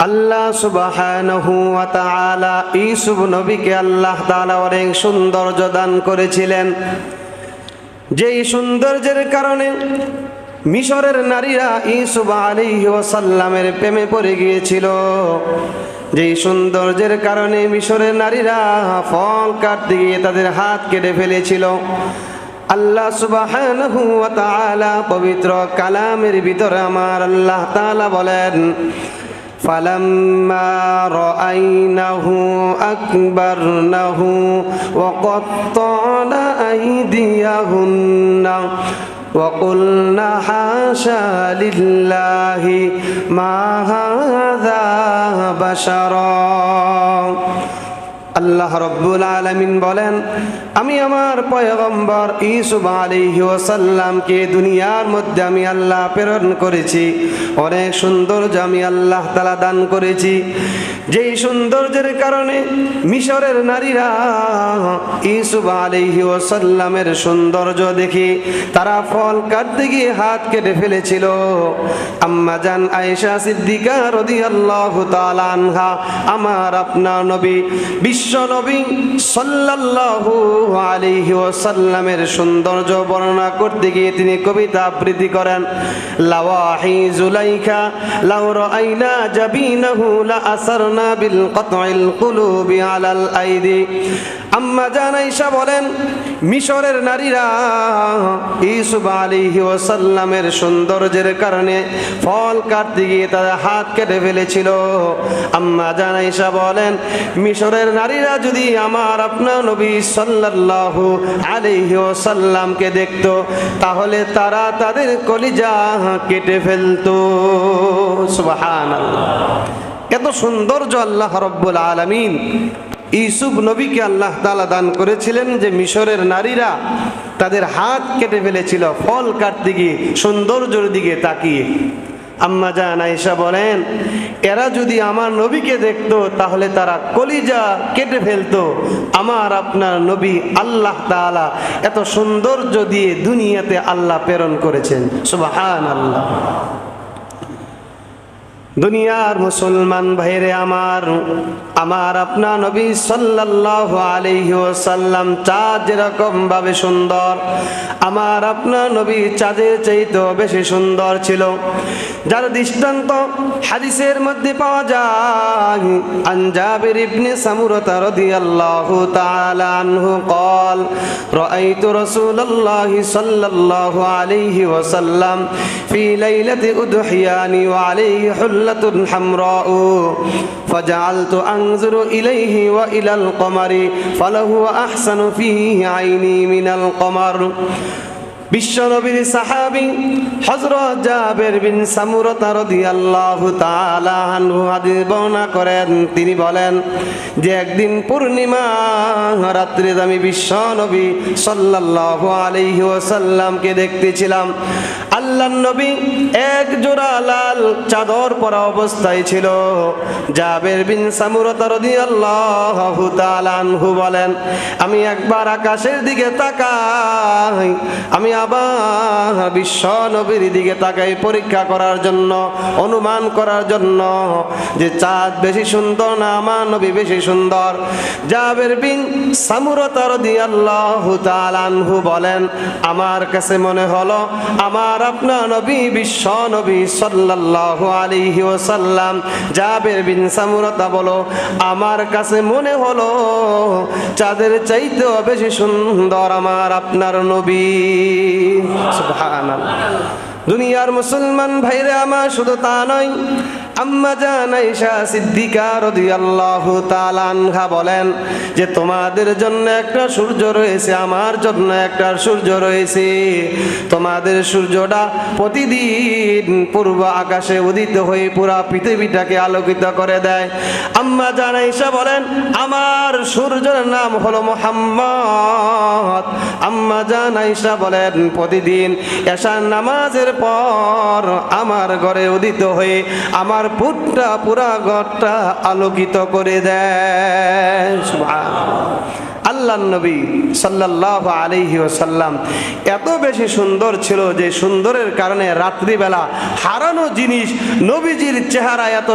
আল্লাহ সুবহানাহু ওয়া তাআলা ইউসুফ নবীকে আল্লাহ তাআলা অনেক সৌন্দর্য দান করেছিলেন, যেই সৌন্দর্যের কারণে মিশরের নারীরা ইউসুফ আলাইহি ওয়াসাল্লামের প্রেমে পড়ে গিয়েছিল। যেই সৌন্দর্যের কারণে মিশরের নারীরা ফল কাটতে গিয়ে তাদের হাত কেটে ফেলেছিল। আল্লাহ সুবহানাহু ওয়া তাআলা পবিত্র কালামের ভিতরে আমার আল্লাহ তাআলা বলেন, فَلَمَّا رَأَيْنَهُ أَكْبَرْنَهُ وَقَطَّعْنَ أَيْدِيَهُنَّ وَقُلْنَ حَاشَا لِلَّهِ مَا هَذَا بَشَرًا। আল্লাহ রাব্বুল আলামিন বলেন, আমি আমার পয়গম্বর ইউসুফ আলাইহি ওয়াসাল্লামকে দুনিয়ার মধ্যে আমি আল্লাহ প্রেরণ করেছি, অনেক সৌন্দর্য আমি আল্লাহ তাআলা দান করেছি। যেই সৌন্দর্যের কারণে মিশরের নারীরা ইউসুফ আলাইহি ওয়াসাল্লামের সৌন্দর্য দেখে তারা ফল কাটতে গিয়ে হাত কেটে ফেলেছিল। আম্মা জান আয়েশা সিদ্দিকা রাদিয়াল্লাহু তাআলা আনহা আমার আপনার নবী বিশ্ব নবী সাল্লাল্লাহু আলাইহি ওয়াসাল্লামের সৌন্দর্য বর্ণনা করতে গিয়ে তিনি কবিতা আবৃত্তি করেন, লাওয়াহি জুলাইখা লাউ রাআইনা জাবিনাহু লা আসরনা বিল কতইল কুলুবি আলাল আইদি। আম্মা জান আয়েশা বলেন, মিশরের নারীরা ইউসুফ আলাইহি ওয়াসাল্লামের সৌন্দর্যের কারণে ফল কাটতে গিয়ে তাদের হাত কেটে ফেলেছিল। আম্মা জান আয়েশা বলেন, মিশরের নারীরা যদি আমার আপনার নবী সাল্লাল্লাহু আলাইহি ওয়াসাল্লামকে দেখতো তাহলে তারা তাদের কলিজা কেটে ফেলতো। সুবহানাল্লাহ। এত সৌন্দর্য আল্লাহ রাব্বুল আলামিন ইউসুফ নবীকে আল্লাহ তাআলা দান করেছিলেন যে মিশরের নারীরা তাদের হাত কেটে ফেলেছিল ফল কাটতে গিয়ে সৌন্দর্যের দিকে তাকিয়ে। আম্মা জান আয়েশা বলেন, এরা যদি আমার নবীকে দেখতো তাহলে তারা কলিজা কেটে ফেলতো। আমার আপনার নবী আল্লাহ তাআলা এত সৌন্দর্য দিয়ে দুনিয়াতে আল্লাহ প্রেরণ করেছেন। সুবহানাল্লাহ। দুনিয়ার মুসলমান ভাইরে আমার আপনার নবী সাল্লাল্লাহু আলাইহি ওয়াসাল্লাম চাঁদ যেরকম ভাবে সুন্দর, আমার আপনার নবী চাঁদের চাইতেও বেশি সুন্দর ছিল, যার দৃষ্টান্ত হাদিসের মধ্যে পাওয়া যায়। আন জাবির ইবনে সামুরা রাদিয়াল্লাহু তাআলা আনহু قال رأيت رسول الله صلى الله عليه وسلم في ليلة أضحياني وعليه حلة حمراء فجعلت أنظر إليه وإلى القمر فله أحسن فيه عيني من القمر। বিশ্বনবীর সাহাবী হযরত জাবির বিন সামুরা রাদিয়াল্লাহু তাআলা আনহু হাদিস বর্ণনা করেন, তিনি বলেন যে একদিন পূর্ণিমা রাত্রে আমি বিশ্বনবী সাল্লাল্লাহু আলাইহি ওয়াসাল্লামকে দেখতেছিলাম। আল্লাহর নবী এক জোড়া লাল চাদর পরা অবস্থায় ছিল। জাবির বিন সামুরা রাদিয়াল্লাহু তাআলা আনহু বলেন, আমি একবার আকাশের দিকে তাকাই, আমি আবার বিশ্ব নবীর দিকে তাকাই পরীক্ষা করার জন্য, অনুমান করার জন্য যে চাঁদ বেশি সুন্দর না আমার নবী বেশি সুন্দর। জাবির বিন সামুরা রাদিয়াল্লাহু তাআলা আনহু বলেন, আমার কাছে মনে হলো আমার আপনার নবী বিশ্ব নবী সাল্লাল্লাহু আলাইহি ওয়াসাল্লাম। জাবির বিন সামুরা বলো, আমার কাছে মনে হলো চাঁদের চাইতেও বেশি সুন্দর আমার আপনার নবী। সুবহানাল্লাহ। দুনিয়ার মুসলমান ভাইরা আমার শুধু তা নয়, আম্মা জান আয়েশা সিদ্দিকা রাদিয়াল্লাহু তাআলা আনহা বলেন যে তোমাদের জন্য একটা সূর্য রয়েছে, আমার জন্য একটা সূর্য রয়েছে। তোমাদের সূর্যটা প্রতিদিন পূর্ব আকাশে উদিত হয়ে পুরা পৃথিবীটাকে আলোকিত করে দেয়। আম্মা জান আয়েশা বলেন, আমার সূর্যের নাম হলো মুহাম্মদ। আম্মা জান আয়েশা বলেন, প্রতিদিন এশার নামাজের পর আমার ঘরে উদিত হয়ে আমার পুরা ঘরটা আলোকিত করে দেয়। সুবহানাল্লাহ। আল্লাহর নবী সাল্লাল্লাহু আলাইহি ওয়াসাল্লাম এত বেশি সুন্দর ছিল যে সুন্দরের কারণে রাত্রিবেলা হারানো জিনিস নবীজির চেহারা এত